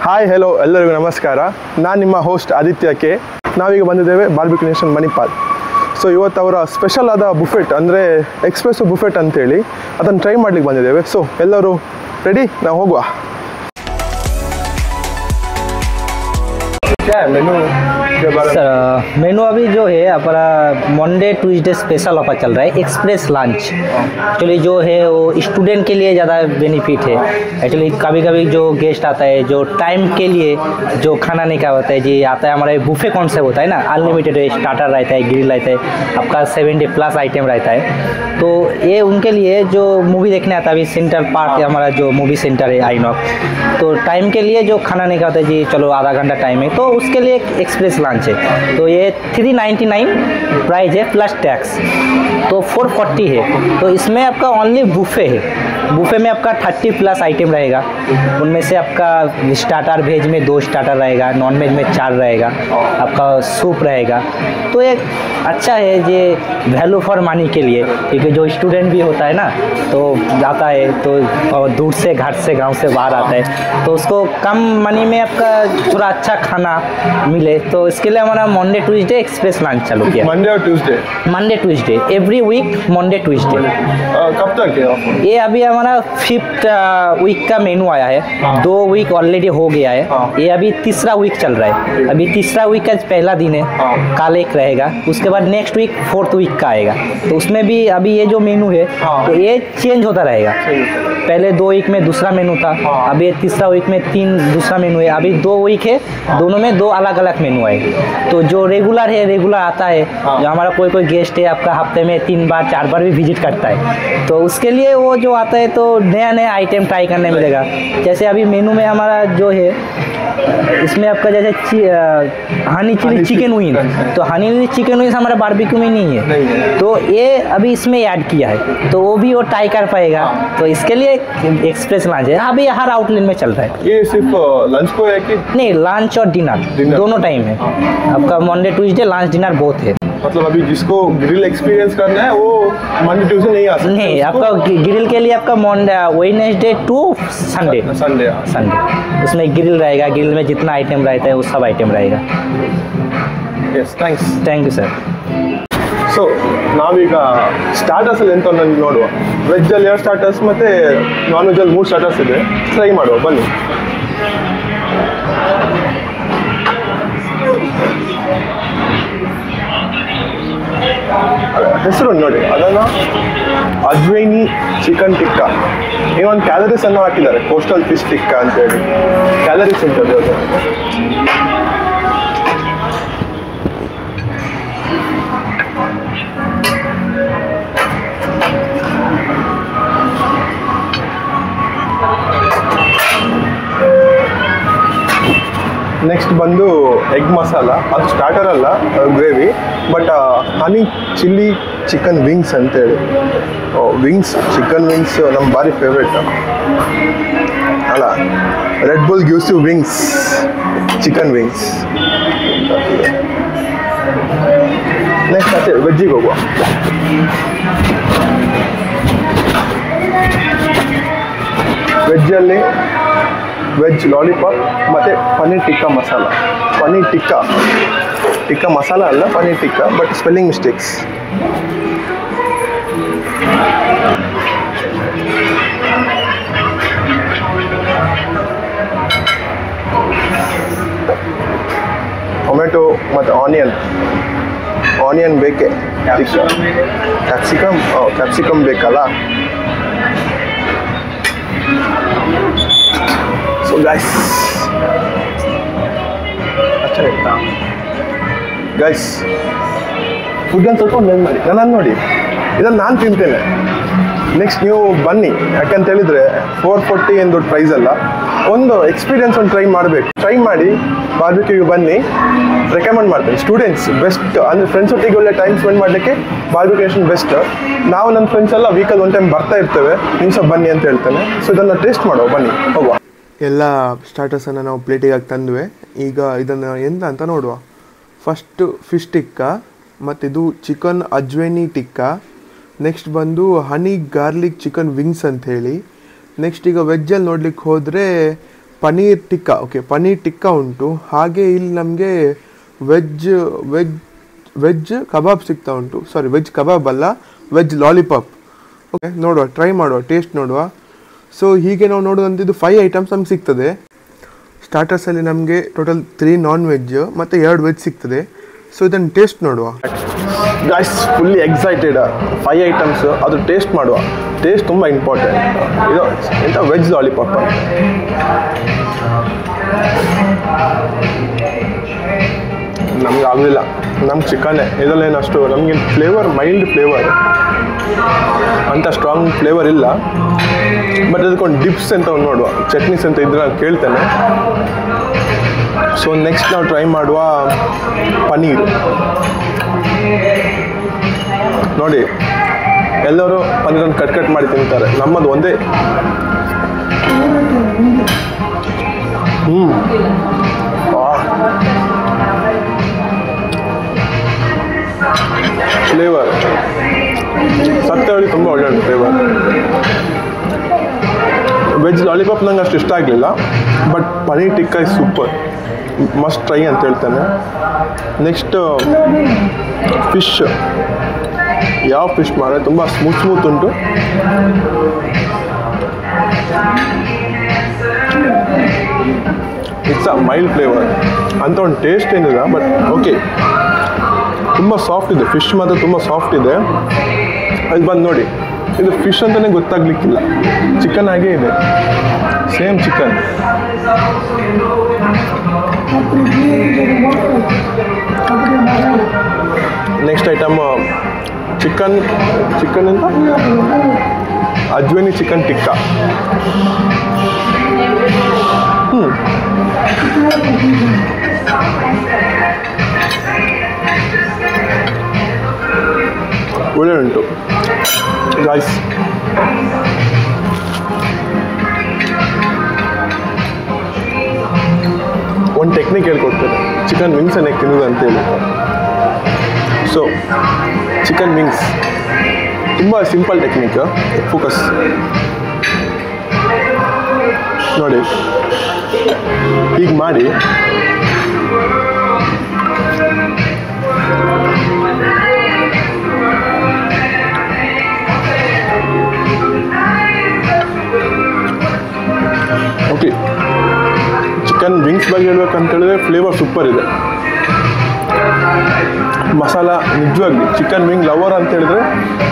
Hi hello ಎಲ್ಲರಿಗೂ ನಮಸ್ಕಾರ. ನಾನು ನಿಮ್ಮ ಹೋಸ್ಟ್ ಆದಿತ್ಯ ಕೆ. ನಾವೀಗ ಬಂದಿದ್ದೇವೆ ಬಾರ್ಬಿಕ್ಯೂ ನೇಷನ್ ಮಣಿಪಾಲ್. ಸೊ ಇವತ್ತು ಅವರ ಸ್ಪೆಷಲ್ ಆದ ಬುಫೆಟ್ ಅಂದರೆ ಎಕ್ಸ್ಪ್ರೆಸ್ಸು ಬುಫೆಟ್ ಅಂತೇಳಿ ಅದನ್ನು ಟ್ರೈ ಮಾಡ್ಲಿಕ್ಕೆ ಬಂದಿದ್ದೇವೆ. ಸೊ ಎಲ್ಲರೂ ರೆಡಿ, ನಾವು ಹೋಗುವ. क्या है मेनू के बारे में? सर मेनू अभी जो है अपना मंडे ट्यूसडे स्पेशल ऑफर चल रहा है, एक्सप्रेस लंच. एक्चुअली जो है वो स्टूडेंट के लिए ज़्यादा बेनिफिट है. एक्चुअली कभी कभी जो गेस्ट आता है जो टाइम के लिए जो खाना नहीं खा होता है जी, आता है हमारा बुफे कॉन्सेप्ट होता है ना, अनलिमिटेड स्टार्टर रहता है, ग्रिल रहता है, आपका 70+ आइटम रहता है. तो ये उनके लिए जो मूवी देखने आता है, अभी सेंटर पार्क हमारा जो मूवी सेंटर है आइनॉक्स, तो टाइम के लिए जो खाना नहीं खाता है जी, चलो आधा घंटा टाइम है, तो उसके लिए एक एक्सप्रेस लंच है. तो ये 399 प्राइस है प्लस टैक्स, तो 440 है. तो इसमें आपका ओनली बुफे है. बुफे में आपका 30+ आइटम रहेगा. उनमें से आपका स्टार्टर वेज में 2 स्टार्टर रहेगा, नॉन वेज में 4 रहेगा, आपका सूप रहेगा. तो एक अच्छा है ये वैल्यू फॉर मनी के लिए, क्योंकि जो स्टूडेंट भी होता है ना तो जाता है तो दूर से घाट से गांव से बाहर आता है, तो उसको कम मनी में आपका थोड़ा अच्छा खाना मिले. तो इसके लिए हमारा मंडे ट्यूसडे एक्सप्रेस लंच चालू किया. मंडे और Tuesday? Monday Tuesday every week, Monday Tuesday. कब तक है ये अभी हमारा 5th वीक का मेनू आया है. 2 वीक ऑलरेडी हो गया है. ये अभी 3रा वीक चल रहा है. अभी 3रा वीक का पहला दिन है, कल एक रहेगा, उसके बाद नेक्स्ट वीक 4th वीक का आएगा. तो उसमें भी अभी ये जो मेनू है तो ये चेंज होता रहेगा. पहले 2 वीक में दूसरा मेनू था, अभी 3रा वीक में 3 दूसरा मेनू है. अभी 2 वीक है, दोनों में 2 अलग अलग मेनू आएगा. तो जो रेगुलर है रेगुलर आता है, जो हमारा कोई गेस्ट है आपका हफ्ते में 3 बार 4 बार भी विजिट करता है, तो उसके लिए वो जो आता है तो नया नया आइटम ट्राई करने मिलेगा. जैसे अभी मेनू में हमारा जो है इसमें आपका जैसे हनी चिली चिकन विंग, तो हनी चिकन विंग्स हमारा बारबेक्यू में नहीं है, तो ये अभी इसमें ऐड किया है, तो वो भी वो ट्राई कर पाएगा. तो इसके लिए एक्सप्रेस लंच है. अभी हर आउटलेट में चल रहा है. ये सिर्फ लंच को है कि नहीं, लंच और डिनर दोनों टाइम है. आपका Monday Tuesday lunch dinner both है. मतलब अभी जिसको ग्रिल एक्सपीरियंस करना है वो मंडे ट्यूसडे नहीं आ सकता. नहीं, आपका ग्रिल के लिए आपका वेडनेसडे टू संडे उसमें ग्रिल रहेगा. ग्रिल में जितना आइटम रहता है वो सब आइटम रहेगा. Yes, thank you sir. So ನಾವೀಗ ಸ್ಟಾರ್ಟರ್ಸಲ್ಲಿ ಎಂತ ನನಗೆ ನೋಡುವ. ವೆಜ್ಜಲ್ಲಿ 2 ಸ್ಟಾರ್ಟರ್ಸ್ ಮತ್ತು ನಾನ್ ವೆಜ್ಜಲ್ಲಿ 3 ಸ್ಟಾರ್ಟರ್ಸ್ ಇದೆ. ಟ್ರೈ ಮಾಡುವ ಬನ್ನಿ. ಹೆಸರು ನೋಡಿ, ಅದನ್ನು ಅಜ್ವೈನಿ ಚಿಕನ್ ಟಿಕ್ಕಾ. ಇನ್ನೊಂದು ಕ್ಯಾಲರೀಸ್ ಅನ್ನು ಹಾಕಿದ್ದಾರೆ, ಕೋಸ್ಟಲ್ ಫಿಶ್ ಟಿಕ್ಕಾ ಅಂತೇಳಿ. ಕ್ಯಾಲರೀಸ್ ಉಂಟು ಅದು. ನೆಕ್ಸ್ಟ್ ಬಂದು ಎಗ್ ಮಸಾಲ. ಅದು ಸ್ಟಾರ್ಟರ್ ಅಲ್ಲ, gravy, but honey chilli chicken wings ಅಂತೇಳಿ. ವಿಂಗ್ಸ್, ಚಿಕನ್ ವಿಂಗ್ಸ್ ನಮ್ಮ ಭಾರಿ ಫೇವ್ರೇಟ್ ಅಲ್ಲ. Red Bull gives you wings, chicken wings. Next ಅಷ್ಟೇ ವೆಜ್ಜಿಗೆ ಹೋಗುವ. ವೆಜ್ಜಲ್ಲಿ ವೆಜ್ ಲಾಲಿಪಾಪ್ ಮತ್ತು ಪನ್ನೀರ್ ಟಿಕ್ಕಾ ಮಸಾಲ. ಪನ್ನೀರ್ ಟಿಕ್ಕಾ ಮಸಾಲ ಅಲ್ಲ, paneer tikka, but spelling mistakes. Tomato ಮತ್ತು ಆನಿಯನ್ ಬೇಕೆ. ಕ್ಯಾಪ್ಸಿಕಮ್ ಬೇಕಲ್ಲ. ಸೊ ಗೈಸ್, ಫುಡ್ಡನ್ನು ಸ್ವಲ್ಪ ನೆನ್ ಮಾಡಿ. ನಾನು ನೋಡಿ, ಇದನ್ನು ನಾನು ತಿಂತೇನೆ. ನೆಕ್ಸ್ಟ್ ನೀವು ಬನ್ನಿ, ಯಾಕಂತ ಹೇಳಿದರೆ 440 ಏನು ದೊಡ್ಡ ಪ್ರೈಸ್ ಅಲ್ಲ. ಒಂದು ಎಕ್ಸ್ಪೀರಿಯನ್ಸ್ ಒಂದು ಟ್ರೈ ಮಾಡಿ ಬಾರ್ಬಿಕ್ಯೂಗೆ ಬನ್ನಿ. ರೆಕಮೆಂಡ್ ಮಾಡ್ತೇನೆ. ಸ್ಟೂಡೆಂಟ್ಸ್ ಬೆಸ್ಟ್, ಅಂದರೆ ಫ್ರೆಂಡ್ಸ್ ಒಟ್ಟಿಗೆ ಒಳ್ಳೆ ಟೈಮ್ ಸ್ಪೆಂಡ್ ಮಾಡಲಿಕ್ಕೆ ಬಾರ್ಬಿಕ್ಯೂ ನೇಷನ್ ಬೆಸ್ಟ್. ನಾವು ನನ್ನ ಫ್ರೆಂಡ್ಸ್ ಎಲ್ಲ ವೀಕಲ್ಲಿ 1 ಟೈಮ್ ಬರ್ತಾ ಇರ್ತೇವೆ. ನೀವು ಸಹ ಬನ್ನಿ ಅಂತ ಹೇಳ್ತೇನೆ. ಸೊ ಇದನ್ನು ಟೇಸ್ಟ್ ಮಾಡುವ, ಬನ್ನಿ ಹೋಗುವ. ಎಲ್ಲ ಸ್ಟಾರ್ಟರ್ಸನ್ನು ನಾವು ಪ್ಲೇಟಿಗೆ ಹಾಕಿ ತಂದುವೆ. ಈಗ ಇದನ್ನು ಎಂತ ಅಂತ ನೋಡುವ. ಫಸ್ಟು ಫಿಶ್ ಟಿಕ್ಕಾ, ಮತ್ತು ಇದು ಚಿಕನ್ ಅಜ್ವೇನಿ ಟಿಕ್ಕಾ. ನೆಕ್ಸ್ಟ್ ಬಂದು ಹನಿ ಗಾರ್ಲಿಕ್ ಚಿಕನ್ ವಿಂಗ್ಸ್ ಅಂಥೇಳಿ. ನೆಕ್ಸ್ಟ್ ಈಗ ವೆಜ್ಜಲ್ಲಿ ನೋಡ್ಲಿಕ್ಕೆ ಹೋದರೆ ಪನೀರ್ ಟಿಕ್ಕಾ. ಓಕೆ, ಪನೀರ್ ಟಿಕ್ಕಾ ಉಂಟು. ಹಾಗೆ ಇಲ್ಲಿ ನಮಗೆ ವೆಜ್ ಕಬಾಬ್ ಸಿಗ್ತಾ ಉಂಟು. ಸಾರಿ, ವೆಜ್ ಕಬಾಬ್ ಅಲ್ಲ, ವೆಜ್ ಲಾಲಿಪಾಪ್. ಓಕೆ, ನೋಡುವ, ಟ್ರೈ ಮಾಡುವ, ಟೇಸ್ಟ್ ನೋಡುವ. ಸೊ ಹೀಗೆ ನಾವು ನೋಡೋದಂತ ಇದು 5 ಐಟಮ್ಸ್ ನಮ್ಗೆ ಸಿಗ್ತದೆ. ಸ್ಟಾರ್ಟರ್ಸಲ್ಲಿ ನಮಗೆ ಟೋಟಲ್ 3 ನಾನ್ ವೆಜ್ ಮತ್ತು 2 ವೆಜ್ ಸಿಗ್ತದೆ. ಸೊ ಇದನ್ನು ಟೇಸ್ಟ್ ನೋಡುವ. Guys, fully excited. 5 ಐಟಮ್ಸ್, ಅದು ಟೇಸ್ಟ್ ಮಾಡುವ. ಟೇಸ್ಟ್ ತುಂಬ ಇಂಪಾರ್ಟೆಂಟ್. ಇದು ಎಂಥ ವೆಜ್ ಲಾಲಿಪಾಪ್. ನಮ್ಗೆ ಆಗಲಿಲ್ಲ, ನಮ್ಗೆ ಚಿಕನ್ನೇ. ಇದರಲ್ಲೇನು ಅಷ್ಟು ನಮಗೆ ಫ್ಲೇವರ್, ಮೈಲ್ಡ್ ಫ್ಲೇವರ್, ಅಂಥ ಸ್ಟ್ರಾಂಗ್ ಫ್ಲೇವರ್ ಇಲ್ಲ. ಬಟ್ ಅದಕ್ಕೊಂದು ಡಿಪ್ಸ್ ಅಂತ ಒಂದು ನೋಡುವ, ಚಟ್ನೀಸ್ ಅಂತ ಇದ್ರೆ ನಾನು ಕೇಳ್ತೇನೆ. ಸೊ ನೆಕ್ಸ್ಟ್ ನಾವು ಟ್ರೈ ಮಾಡುವ ಪನೀರ್. ನೋಡಿ, ಎಲ್ಲರೂ ಪನೀರನ್ನು ಕಟ್ ಮಾಡಿ ತಿಂತಾರೆ. ನಮ್ಮದು ಒಂದೇ. ಫ್ಲೇವರ್ ಸತ್ಯವಾಗಿ ತುಂಬ ಒಳ್ಳೆ ಉಂಟು ಫ್ಲೇವರ್. ವೆಜ್ ಲಾಲಿಪಾಪ್ ನಂಗೆ ಅಷ್ಟು ಇಷ್ಟ ಆಗಲಿಲ್ಲ. But paneer tikka is super, must try ಅಂತ ಹೇಳ್ತೇನೆ. Next fish. ಯಾವ ಫಿಶ್ ಮಾರೆ ತುಂಬ ಸ್ಮೂತ್ ಉಂಟು. ಇಟ್ಸ್ ಅ ಮೈಲ್ಡ್ ಫ್ಲೇವರ್ ಅಂತ ಒಂದು ಟೇಸ್ಟ್ ಏನಿಲ್ಲ. ಬಟ್ ಓಕೆ, ತುಂಬ ಸಾಫ್ಟ್ ಇದೆ. ಫಿಶ್ ಮಾತ್ರ ತುಂಬ ಸಾಫ್ಟ್ ಇದೆ. ಅಲ್ಲಿ ಬಂದು ನೋಡಿ, ಇದು ಫಿಶ್ ಅಂತಲೇ ಗೊತ್ತಾಗ್ಲಿಕ್ಕಿಲ್ಲ. ಚಿಕನ್ ಆಗೇ ಇದೆ, same chicken. Next item chicken ಅಂತ ಅಜ್ವೇನಿ ಚಿಕನ್ ಟಿಕ್ಕಾ. ಒಳ್ಳೆ ಉಂಟು ಗಾಯ್ಸ್. ಒಂದು ಟೆಕ್ನಿಕ್ ಹೇಳ್ಕೊಡ್ತೇನೆ, ಚಿಕನ್ ವಿಂಗ್ಸ್ ಅನ್ನಕ್ಕೆ ತಿನ್ನೋದು ಅಂತೇಳಿ. ಸೊ ಚಿಕನ್ ವಿಂಗ್ಸ್ ತುಂಬ ಸಿಂಪಲ್ ಟೆಕ್ನಿಕ್. ಫೋಕಸ್ ನೋಡಿ, ಹೀಗೆ ಮಾಡಿ ಓಕೆ. ಚಿಕನ್ ವಿಂಗ್ಸ್ ಬಗ್ಗೆ ಹೇಳ್ಬೇಕಂತ ಹೇಳಿದ್ರೆ ಫ್ಲೇವರ್ ಸೂಪರ್ ಇದೆ. ಮಸಾಲ ನಿಜವಾಗ್ಲಿ ಚಿಕನ್ ವಿಂಗ್ ಲವರ್ ಅಂತ ಹೇಳಿದ್ರೆ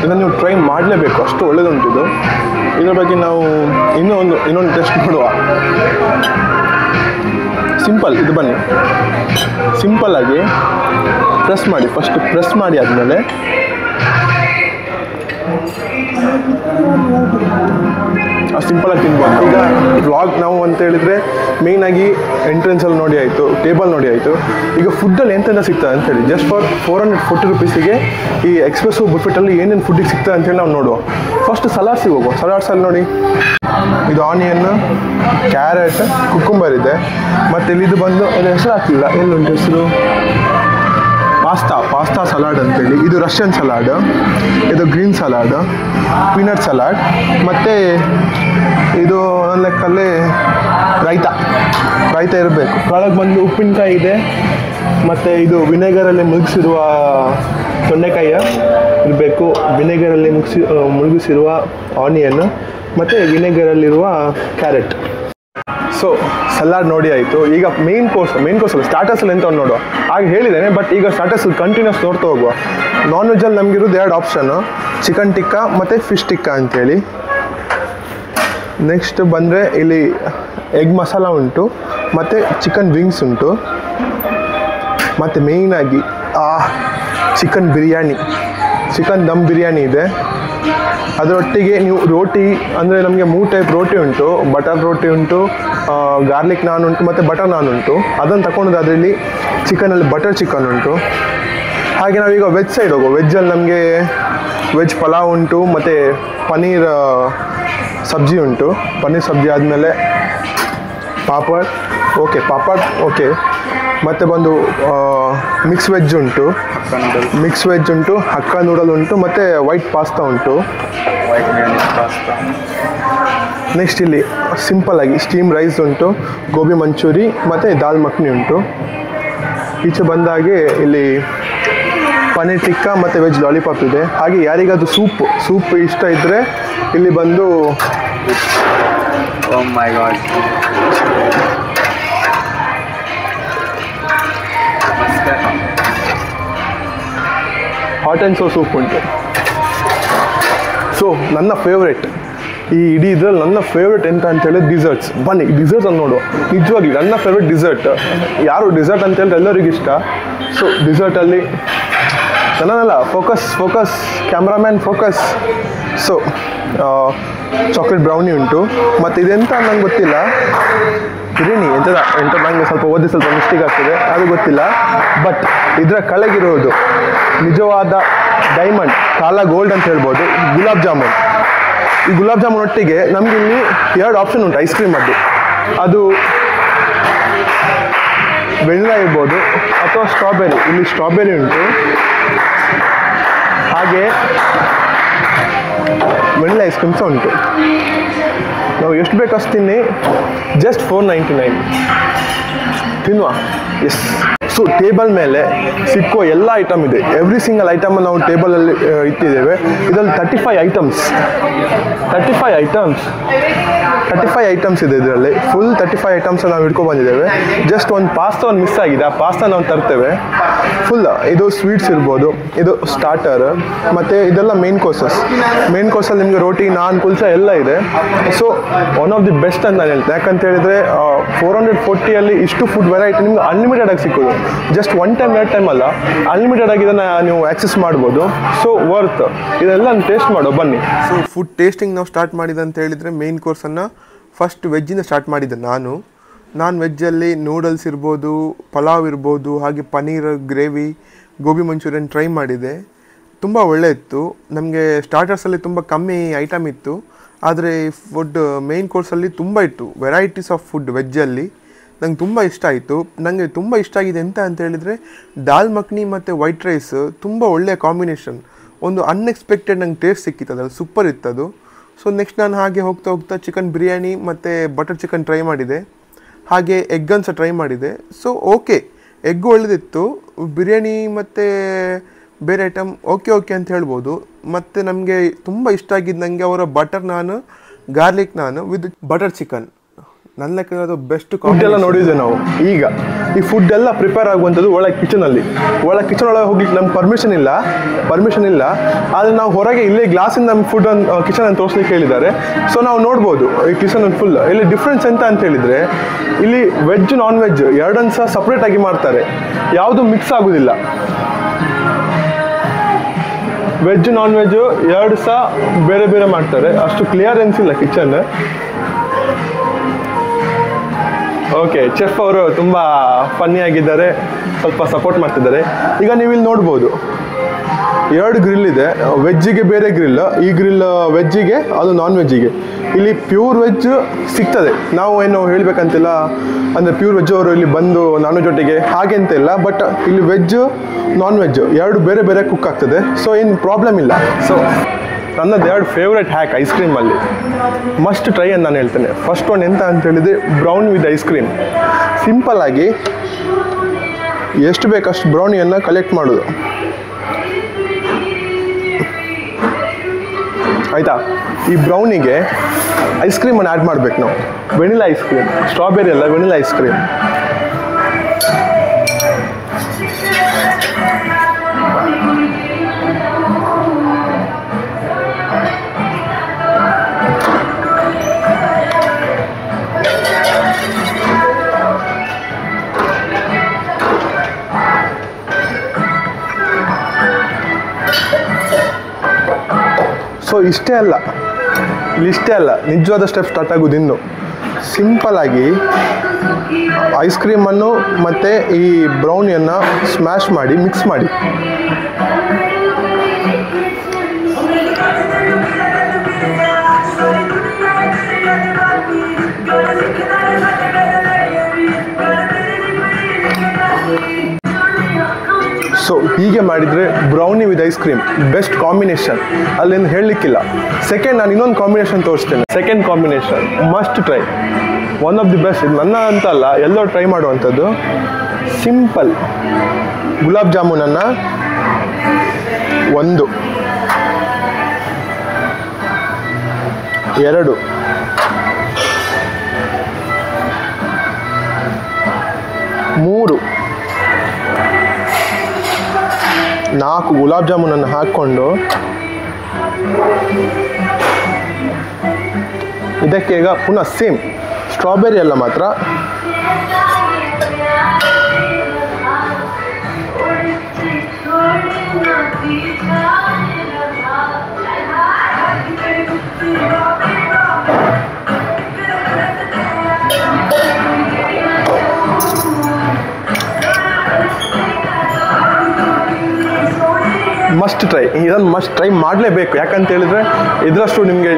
ಇದನ್ನು ನೀವು ಟ್ರೈ ಮಾಡಲೇಬೇಕು, ಅಷ್ಟು ಒಳ್ಳೆಯದುಂಟಿದು. ಇದ್ರ ಬಗ್ಗೆ ನಾವು ಇನ್ನೊಂದು ಟೆಸ್ಟ್ ಮಾಡುವ. ಸಿಂಪಲ್, ಇದು ಬನ್ನಿ, ಸಿಂಪಲ್ಲಾಗಿ ಪ್ರೆಸ್ ಮಾಡಿ. ಫಸ್ಟ್ ಪ್ರೆಸ್ ಮಾಡಿ ಆದಮೇಲೆ ಸಿಂಪಲಾಗಿ ತಿನ್ಬೋದು. ಈಗ ವ್ಲಾಗ್ ನಾವು ಅಂತ ಹೇಳಿದರೆ ಮೇಯ್ನಾಗಿ ಎಂಟ್ರೆನ್ಸಲ್ಲಿ ನೋಡಿ ಆಯಿತು, ಟೇಬಲ್ ನೋಡಿ ಆಯಿತು. ಈಗ ಫುಡ್ಡಲ್ಲಿ ಎಂತೆಂತ ಸಿಗ್ತದೆ ಅಂತೇಳಿ ಜಸ್ಟ್ ಫಾರ್ 440 ರೂಪೀಸಿಗೆ ಈ ಎಕ್ಸ್ಪ್ರೆಸ್ಸು ಬುಫೆಟಲ್ಲಿ ಏನೇನು ಫುಡ್ಡಿಗೆ ಸಿಗ್ತದೆ ಅಂತೇಳಿ ನಾವು ನೋಡುವ. ಫಸ್ಟ್ ಸಲಾಡ್ಸಿಗೆ ಹೋಗುವ. ಸಲಾಡ್ಸಲ್ಲಿ ನೋಡಿ, ಇದು ಆನಿಯನ್ನು, ಕ್ಯಾರೆಟ್, ಕುಕ್ಕುಂಬರ್ ಇದೆ. ಮತ್ತು ಇಲ್ಲಿದು ಬಂದು ಅದು ಹೆಸರು ಹಾಕಿಲ್ಲ, ಎಲ್ಲುಂಟು ಹೆಸರು, ಪಾಸ್ತಾ ಸಲಾಡ್ ಅಂತೇಳಿ. ಇದು ರಷ್ಯನ್ ಸಲಾಡ್, ಇದು ಗ್ರೀನ್ ಸಲಾಡ್, ಪೀನಟ್ ಸಲಾಡ್, ಮತ್ತು ಇದು ಲೆಕ್ಕಲ್ಲಿ ರಾಯ್ತ ಇರಬೇಕು. ಕೆಳಗೆ ಬಂದು ಉಪ್ಪಿನಕಾಯಿ ಇದೆ, ಮತ್ತು ಇದು ವಿನೆಗರಲ್ಲಿ ಮುಳುಗಿಸಿರುವ ತೊಂಡೆಕಾಯಿ ಇರಬೇಕು, ವಿನೆಗರಲ್ಲಿ ಮುಳುಗಿಸಿರುವ ಆನಿಯನ್, ಮತ್ತು ವಿನೆಗರಲ್ಲಿರುವ ಕ್ಯಾರೆಟ್. ಸೊ ಸಲಾಡ್ ನೋಡಿ ಆಯಿತು. ಈಗ ಮೇನ್ ಕೋರ್ಸ್ ಅಲ್ಲ, ಸ್ಟಾರ್ಟರ್ಸಲ್ಲಿ ಎಂತ ನೋಡುವ. ಆಗ ಹೇಳಿದ್ದೇನೆ, ಬಟ್ ಈಗ ಸ್ಟಾರ್ಟರ್ಸಲ್ಲಿ ಕಂಟಿನ್ಯೂಸ್ ನೋಡ್ತಾ ಹೋಗುವ. ನಾನ್ ವೆಜ್ಜಲ್ಲಿ ನಮಗಿರೋದು 2 ಆಪ್ಷನ್ನು, ಚಿಕನ್ ಟಿಕ್ಕಾ ಮತ್ತು ಫಿಶ್ ಟಿಕ್ಕಾ ಅಂತೇಳಿ. ನೆಕ್ಸ್ಟ್ ಬಂದರೆ ಇಲ್ಲಿ ಎಗ್ ಮಸಾಲ ಉಂಟು, ಮತ್ತು ಚಿಕನ್ ವಿಂಗ್ಸ್ ಉಂಟು, ಮತ್ತು ಮೇಯ್ನಾಗಿ ಚಿಕನ್ ಬಿರಿಯಾನಿ, ಚಿಕನ್ ದಮ್ ಬಿರಿಯಾನಿ ಇದೆ. ಅದರೊಟ್ಟಿಗೆ ನೀವು ರೋಟಿ ಅಂದರೆ ನಮಗೆ 3 ಟೈಪ್ ರೋಟಿ ಉಂಟು. ಬಟರ್ ರೋಟಿ ಉಂಟು, ಗಾರ್ಲಿಕ್ ನಾನ್ ಉಂಟು, ಮತ್ತು ಬಟರ್ ನಾನ್ ಉಂಟು. ಅದನ್ನು ತಗೊಂಡು ಅದರಲ್ಲಿ ಚಿಕನಲ್ಲಿ ಬಟರ್ ಚಿಕನ್ ಉಂಟು. ಹಾಗೆ ನಾವೀಗ ವೆಜ್ ಸೈಡ್ ಹೋಗೋ. ವೆಜ್ಜಲ್ಲಿ ನಮಗೆ ವೆಜ್ ಪಲಾವ್ ಉಂಟು, ಮತ್ತು ಪನ್ನೀರ್ ಸಬ್ಜಿ ಉಂಟು. ಪನ್ನೀರ್ ಸಬ್ಜಿ ಆದಮೇಲೆ ಪಾಪಡ್, ಓಕೆ. ಮತ್ತು ಬಂದು ಮಿಕ್ಸ್ ವೆಜ್ ಉಂಟು, ಹಕ್ಕ ನೂಡಲ್ ಉಂಟು, ಮತ್ತು ವೈಟ್ ಪಾಸ್ತಾ ಉಂಟು. ನೆಕ್ಸ್ಟ್ ಇಲ್ಲಿ ಸಿಂಪಲ್ಲಾಗಿ ಸ್ಟೀಮ್ ರೈಸ್ ಉಂಟು, ಗೋಬಿ ಮಂಚೂರಿ ಮತ್ತು ದಾಲ್ ಮಖನಿ ಉಂಟು. ಈಚೆ ಬಂದಾಗೆ ಇಲ್ಲಿ ಪನ್ನೀರ್ ಟಿಕ್ಕಾ ಮತ್ತು ವೆಜ್ ಲಾಲಿಪಾಪ್ ಇದೆ. ಹಾಗೆ ಯಾರಿಗಾದ್ರೂ ಸೂಪ್ ಇಷ್ಟ ಇದ್ದರೆ ಇಲ್ಲಿ ಬಂದು Oh my god. Hot and soup ಉಂಟು. ಸೊ ನನ್ನ ಫೇವ್ರೆಟ್ ಈ ಇಡೀ ಇದರಲ್ಲಿ ನನ್ನ ಫೇವ್ರೆಟ್ ಎಂತ ಅಂತ ಹೇಳಿದ್ರೆ ಡಿಸರ್ಟ್ಸ್. ಬನ್ನಿ ಡಿಸರ್ಟ್ಸ್ ಅನ್ನು ನೋಡುವ. ನಿಜವಾಗಿ ನನ್ನ ಫೇವ್ರೆಟ್ ಡಿಸರ್ಟ್, ಯಾರು ಡಿಸರ್ಟ್ ಅಂತ ಹೇಳಿದ್ರೆ ಎಲ್ಲರಿಗೂ ಇಷ್ಟ. ಸೊ ಡಿಸರ್ಟಲ್ಲಿ ನನ್ನಲ್ಲ focus cameraman focus. So chocolate brownie ಉಂಟು, ಮತ್ತು ಇದೆಂತ ನಂಗೆ ಗೊತ್ತಿಲ್ಲ, ಬಿರಿಯಾನಿ ಎಂತ ನಂಗೆ ಸ್ವಲ್ಪ ಮಿಸ್ಟೇಕ್ ಆಗ್ತದೆ, ಅದು ಗೊತ್ತಿಲ್ಲ. ಬಟ್ ಇದರ ಕೆಳಗಿರೋದು ನಿಜವಾದ ಡೈಮಂಡ್, ಕಾಲಾ ಗೋಲ್ಡ್ ಅಂತ ಹೇಳ್ಬೋದು, ಗುಲಾಬ್ ಜಾಮೂನ್. ಈ ಗುಲಾಬ್ ಜಾಮೂನ್ ಒಟ್ಟಿಗೆ ನಮಗೆ ಇಲ್ಲಿ 2 ಆಪ್ಷನ್ ಉಂಟು ಐಸ್ ಕ್ರೀಮದ್ದು. ಅದು ವೆನಿಲಾ ಇರ್ಬೋದು ಅಥವಾ ಸ್ಟ್ರಾಬೆರಿ. ಇಲ್ಲಿ ಸ್ಟ್ರಾಬೆರಿ ಉಂಟು, ಹಾಗೆ ವೆನಿಲಾ ಐಸ್ ಕ್ರೀಮ್ ಸಹ ಉಂಟು. ನಾವು ಎಷ್ಟು ಬೇಕು ಅಷ್ಟು ತಿನ್ನಿ, ಜಸ್ಟ್ 499 ತಿನ್ನುವ. ಎಸ್. ಸೊ ಟೇಬಲ್ ಮೇಲೆ ಸಿಕ್ಕೋ ಎಲ್ಲ ಐಟಮ್ ಇದೆ, ಎವ್ರಿ ಸಿಂಗಲ್ ಐಟಮ್ ನಾವು ಟೇಬಲಲ್ಲಿ ಇಟ್ಟಿದ್ದೇವೆ. ಇದರಲ್ಲಿ 35 ಐಟಮ್ಸ್ ಇದೆ ಇದರಲ್ಲಿ. ಫುಲ್ 35 ಐಟಮ್ಸ್ ನಾವು ಹಿಡ್ಕೊ ಬಂದಿದ್ದೇವೆ. ಜಸ್ಟ್ ಒಂದು ಪಾಸ್ತಾ ಮಿಸ್ ಆಗಿದೆ, ಆ ಪಾಸ್ತಾ ನಾವು ತರ್ತೇವೆ. ಫುಲ್ ಇದು ಸ್ವೀಟ್ಸ್ ಇರ್ಬೋದು, ಇದು ಸ್ಟಾರ್ಟರ್, ಮತ್ತು ಇದೆಲ್ಲ ಮೇನ್ ಕೋರ್ಸಲ್ಲಿ ನಿಮಗೆ ರೋಟಿ, ನಾನ್, ಕುಲ್ಚಾ ಎಲ್ಲ ಇದೆ. So one of the best ಅಂತ ನಾನು ಹೇಳ್ತೇನೆ. ಯಾಕಂತ ಹೇಳಿದರೆ 440 ಇಷ್ಟು ಫುಡ್ ವೆರೈಟಿ ನಿಮ್ಗೆ ಅನ್ಲಿಮಿಟೆಡ್ ಆಗಿ ಸಿಕ್ಕೋದು. ಜಸ್ಟ್ ಒನ್ ಟೈಮ್ 2 ಟೈಮ್ ಅಲ್ಲ, ಅನ್ಲಿಮಿಟೆಡ್ ಆಗಿ ಇದನ್ನು ನೀವು ಆಕ್ಸೆಸ್ ಮಾಡ್ಬೋದು. So worth. ಇದೆಲ್ಲ ಟೇಸ್ಟ್ ಮಾಡೋ ಬನ್ನಿ. ಸೊ ಫುಡ್ ಟೇಸ್ಟಿಂಗ್ ನಾವು ಸ್ಟಾರ್ಟ್ ಮಾಡಿದೆ ಅಂತ ಹೇಳಿದರೆ ಮೇನ್ ಕೋರ್ಸನ್ನು ಫಸ್ಟ್ ವೆಜ್ಜಿಂದ ಸ್ಟಾರ್ಟ್ ಮಾಡಿದ್ದೆ ನಾನು ವೆಜ್ಜಲ್ಲಿ ನೂಡಲ್ಸ್ ಇರ್ಬೋದು, ಪಲಾವ್ ಇರ್ಬೋದು, ಹಾಗೆ paneer gravy, gobi manchurian try ಮಾಡಿದೆ. ತುಂಬ ಒಳ್ಳೆ ಇತ್ತು. ನಮಗೆ ಸ್ಟಾರ್ಟರ್ಸಲ್ಲಿ ತುಂಬ ಕಮ್ಮಿ ಐಟಮ್ ಇತ್ತು, ಆದರೆ ಫುಡ್ ಮೇನ್ ಕೋರ್ಸಲ್ಲಿ ತುಂಬ ಇತ್ತು, ವೆರೈಟೀಸ್ ಆಫ್ ಫುಡ್ ವೆಜ್ಜಲ್ಲಿ. ನಂಗೆ ತುಂಬ ಇಷ್ಟ ಆಯಿತು. ನನಗೆ ತುಂಬ ಇಷ್ಟ ಆಗಿದೆ ಎಂತ ಅಂತ ಹೇಳಿದರೆ ದಾಲ್ ಮಖನಿ ಮತ್ತು ವೈಟ್ ರೈಸ್ ತುಂಬ ಒಳ್ಳೆಯ ಕಾಂಬಿನೇಷನ್. ಒಂದು ಅನ್ಎಕ್ಸ್ಪೆಕ್ಟೆಡ್ ನಂಗೆ ಟೇಸ್ಟ್ ಸಿಕ್ಕಿತ್ತು, ಅದ್ರಲ್ಲಿ ಸೂಪರ್ ಇತ್ತದು. ಸೊ ನೆಕ್ಸ್ಟ್ ನಾನು ಹಾಗೆ ಹೋಗ್ತಾ ಚಿಕನ್ ಬಿರಿಯಾನಿ ಮತ್ತು ಬಟರ್ ಚಿಕನ್ ಟ್ರೈ ಮಾಡಿದೆ, ಹಾಗೆ ಎಗ್ಗನ್ನು ಸಹ ಟ್ರೈ ಮಾಡಿದೆ. ಸೊ ಓಕೆ, ಎಗ್ ಒಳ್ಳೆದಿತ್ತು. ಬಿರಿಯಾನಿ ಮತ್ತು ಬೇರೆ ಐಟಮ್ ಓಕೆ ಅಂತ ಹೇಳ್ಬೋದು. ಮತ್ತು ನಮಗೆ ತುಂಬ ಇಷ್ಟ ಆಗಿದ್ದು ನನಗೆ ಅವರ butter non, garlic non with butter chicken. ನನ್ನ ಲೆಕ್ಕ ಅದು ಬೆಸ್ಟ್ ಫುಡ್ ಎಲ್ಲ ನೋಡಿದ್ದೆ ನಾವು. ಈಗ ಈ ಫುಡ್ ಎಲ್ಲ ಪ್ರಿಪೇರ್ ಆಗುವಂಥದ್ದು ಒಳಗೆ ಕಿಚನ್ ಒಳಗೆ ಹೋಗ್ಲಿಕ್ಕೆ ನಮ್ಗೆ ಪರ್ಮಿಷನ್ ಇಲ್ಲ. ಆದರೆ ನಾವು ಹೊರಗೆ ಇಲ್ಲೇ ಗ್ಲಾಸಿಂದ ನಮ್ಮ ಫುಡ್ ಕಿಚನ್ ಅನ್ನು ತೋರಿಸ್ಲಿಕ್ಕೆ ಹೇಳಿದ್ದಾರೆ. ಸೊ ನಾವು ನೋಡ್ಬೋದು ಈ ಕಿಚನ್ ಫುಲ್. ಇಲ್ಲಿ ಡಿಫ್ರೆನ್ಸ್ ಎಂತ ಅಂತ ಹೇಳಿದರೆ ಇಲ್ಲಿ ವೆಜ್ ನಾನ್ ವೆಜ್ ಎರಡನ್ನು ಸಹ ಸಪ್ರೇಟ್ ಆಗಿ ಮಾಡ್ತಾರೆ, ಯಾವುದು ಮಿಕ್ಸ್ ಆಗೋದಿಲ್ಲ. ವೆಜ್ ನಾನ್ ವೆಜ್ ಎರಡು ಸಹ ಬೇರೆ ಮಾಡ್ತಾರೆ. ಅಷ್ಟು ಕ್ಲಿಯರೆನ್ಸ್ ಇಲ್ಲ ಕಿಚನ್. ಓಕೆ, ಚೆಫ್ ಅವರು ತುಂಬ ಫನ್ನಿ ಆಗಿದ್ದಾರೆ, ಸ್ವಲ್ಪ ಸಪೋರ್ಟ್ ಮಾಡ್ತಿದ್ದಾರೆ. ಈಗ ನೀವು ಇಲ್ಲಿ ನೋಡ್ಬೋದು 2 ಗ್ರಿಲ್ ಇದೆ. ವೆಜ್ಜಿಗೆ ಬೇರೆ ಗ್ರಿಲ್, ಈ ಗ್ರಿಲ್ ವೆಜ್ಜಿಗೆ, ಅದು ನಾನ್ ವೆಜ್ಜಿಗೆ. ಇಲ್ಲಿ ಪ್ಯೂರ್ ವೆಜ್ ಸಿಗ್ತದೆ, ನಾವು ಏನು ಹೇಳಬೇಕಂತಿಲ್ಲ. ಅಂದರೆ ಪ್ಯೂರ್ ವೆಜ್ ಅವರು ಇಲ್ಲಿ ಬಂದು ನಾನ್ ವೆಜ್ ಒಟ್ಟಿಗೆ ಹಾಗೆ ಅಂತ ಇಲ್ಲ. ಬಟ್ ಇಲ್ಲಿ ವೆಜ್ ನಾನ್ ವೆಜ್ 2 ಬೇರೆ ಕುಕ್ ಆಗ್ತದೆ. ಸೊ ಏನು ಪ್ರಾಬ್ಲಮ್ ಇಲ್ಲ. ಸೊ ನನ್ನದು 2 ಫೇವ್ರೆಟ್ ಹ್ಯಾಕ್ ಐಸ್ ಕ್ರೀಮಲ್ಲಿ ಮಸ್ಟ್ ಟ್ರೈ ಅಂತ ನಾನು ಹೇಳ್ತೇನೆ. ಫಸ್ಟ್ ಒನ್ ಎಂತ ಅಂತ ಹೇಳಿದರೆ ಬ್ರೌನ್ ವಿತ್ ಐಸ್ ಕ್ರೀಮ್. ಸಿಂಪಲ್ಲಾಗಿ ಎಷ್ಟು ಬೇಕಷ್ಟು ಬ್ರೌನಿಯನ್ನು ಕಲೆಕ್ಟ್ ಮಾಡೋದು, ಆಯಿತಾ. ಈ ಬ್ರೌನಿಗೆ ಐಸ್ ಕ್ರೀಮನ್ನು ಆ್ಯಡ್ ಮಾಡಬೇಕು ನಾವು. ವೆನಿಲಾ ಐಸ್ ಕ್ರೀಮ್, ಸ್ಟ್ರಾಬೆರಿ ಅಲ್ಲ, ವೆನಿಲಾ ಐಸ್ ಕ್ರೀಮ್. ಸೊ ಇಷ್ಟೇ ಅಲ್ಲ, ನಿಜವಾದ ಸ್ಟೆಪ್ ಸ್ಟಾರ್ಟ್ ಆಗೋದು ಇನ್ನು. ಸಿಂಪಲ್ಲಾಗಿ ಐಸ್ ಕ್ರೀಮನ್ನು ಮತ್ತು ಈ ಬ್ರೌನಿಯನ್ನು ಸ್ಮ್ಯಾಶ್ ಮಾಡಿ ಮಿಕ್ಸ್ ಮಾಡಿ. ಸೊ ಹೀಗೆ ಮಾಡಿದರೆ brownie with ice cream best combination, ಅಲ್ಲೇನು ಹೇಳಲಿಕ್ಕಿಲ್ಲ. ಸೆಕೆಂಡ್ ನಾನು ಇನ್ನೊಂದು ಕಾಂಬಿನೇಷನ್ ತೋರಿಸ್ತೇನೆ. Second combination must try, one of the best. ಇದು ನನ್ನ ಅಂತ ಅಲ್ಲ, ಎಲ್ಲರೂ ಟ್ರೈ ಮಾಡುವಂಥದ್ದು. ಸಿಂಪಲ್ ಗುಲಾಬ್ ಜಾಮೂನನ್ನು 1 2 3 4 ಗುಲಾಬ್ ಜಾಮೂನನ್ನು ಹಾಕ್ಕೊಂಡು ಇದಕ್ಕೆ ಈಗ ಪುನಃ ಸೇಮ್ ಸ್ಟ್ರಾಬೆರಿ ಎಲ್ಲ ಮಾತ್ರ ಮಸ್ಟ್ ಟ್ರೈ. ಇದನ್ನು ಮಸ್ಟ್ ಟ್ರೈ ಮಾಡಲೇಬೇಕು. ಯಾಕಂತ ಹೇಳಿದರೆ ಇದರಷ್ಟು ನಿಮಗೆ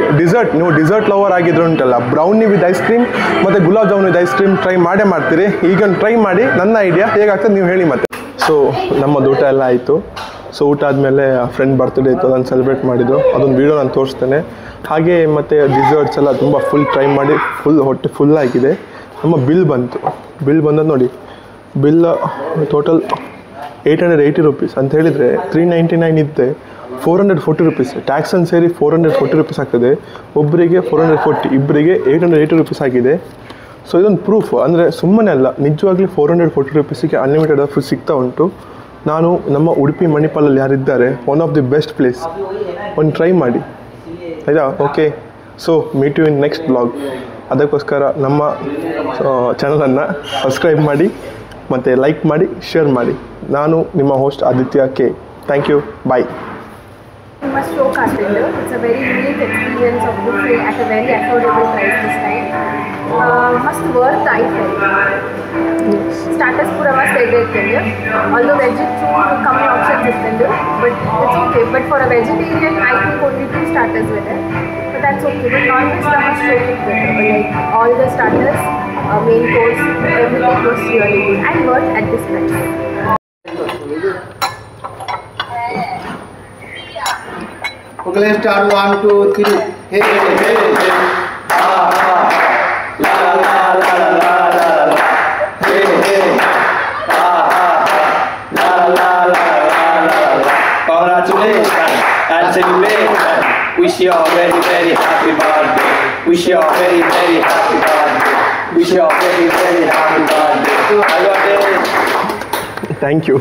ನೀವು ಡಿಸರ್ಟ್ ಲವರ್ ಆಗಿದ್ರು ಉಂಟಲ್ಲ, ಬ್ರೌನಿ ವಿತ್ ಐಸ್ ಕ್ರೀಮ್ ಮತ್ತು gulab jamun with ice cream try ಮಾಡೇ ಮಾಡ್ತೀರಿ. ಈಗ ಟ್ರೈ ಮಾಡಿ, ನನ್ನ ಐಡಿಯಾ ಹೇಗಾಗ್ತದೆ ನೀವು ಹೇಳಿ ಮತ್ತೆ. ಸೊ ನಮ್ಮದು ಊಟ ಎಲ್ಲ ಆಯಿತು. ಸೊ ಊಟ ಆದಮೇಲೆ ಫ್ರೆಂಡ್ ಬರ್ತ್ಡೇ ಇತ್ತು, ಅದನ್ನು ಸೆಲೆಬ್ರೇಟ್ ಮಾಡಿದ್ದು, ಅದೊಂದು ವೀಡಿಯೋ ನಾನು ತೋರಿಸ್ತೇನೆ. ಹಾಗೆ ಮತ್ತು ಡಿಸರ್ಟ್ಸ್ ಎಲ್ಲ ತುಂಬ ಫುಲ್ ಟ್ರೈ ಮಾಡಿ ಹೊಟ್ಟೆ ಫುಲ್ ಆಗಿದೆ. ನಮ್ಮ ಬಿಲ್ ಬಂದದ್ದು ನೋಡಿ. ಬಿಲ್ ಟೋಟಲ್ 880 ರುಪೀಸ್ ಅಂತ ಹೇಳಿದರೆ 399 ಇದ್ದೆ 440 ರುಪೀಸ್, ಟ್ಯಾಕ್ಸನ್ನು ಸೇರಿ 440 ರುಪೀಸ್ ಆಗ್ತದೆ. ಒಬ್ಬರಿಗೆ 440, ಇಬ್ಬರಿಗೆ 880 ರುಪೀಸ್ ಆಗಿದೆ. ಸೊ ಇದೊಂದು ಪ್ರೂಫ್, ಅಂದರೆ ಸುಮ್ಮನೆ ಅಲ್ಲ, ನಿಜವಾಗ್ಲೂ 440 ರುಪೀಸಿಗೆ ಅನ್ಲಿಮಿಟೆಡ್ ಫುಡ್ ಸಿಗ್ತಾ ಉಂಟು. ನಾನು ನಮ್ಮ ಉಡುಪಿ ಮಣಿಪಾಲಲ್ಲಿ ಯಾರಿದ್ದಾರೆ, one of the best place, ಒಂದು ಟ್ರೈ ಮಾಡಿ ಆಯಿತಾ. Okay, so meet you in next blog. ಅದಕ್ಕೋಸ್ಕರ ನಮ್ಮ ಚಾನಲನ್ನು ಸಬ್ಸ್ಕ್ರೈಬ್ ಮಾಡಿ ಮತ್ತು ಲೈಕ್ ಮಾಡಿ, ಶೇರ್ ಮಾಡಿ. ನಾನು ನಿಮ್ಮ host Aditya K. Thank you, bye. Must show Carpenter. It's a very unique experience of buffet at a very affordable price this time. Must worth item. Starters pura must ittende. Although veg ಕಮ್ಮಿ options ಇರ್ತಂಡು, but it's okay. But for a vegetarian, I think only 2 starters were there. But that's okay. But non-veg must show it better. Like all the starters, main course, everything was really good and worth at this price. Okay, let's start 1, 2, 3. Hey, hey, hey, hey. Ah, ah. La la la la la la la. Hey, hey. Ah, ah. La la la la la la. Congratulations and celebrations. Wish you a very very happy birthday. Wish you a very very happy birthday. Wish you a very very happy birthday. Thank you.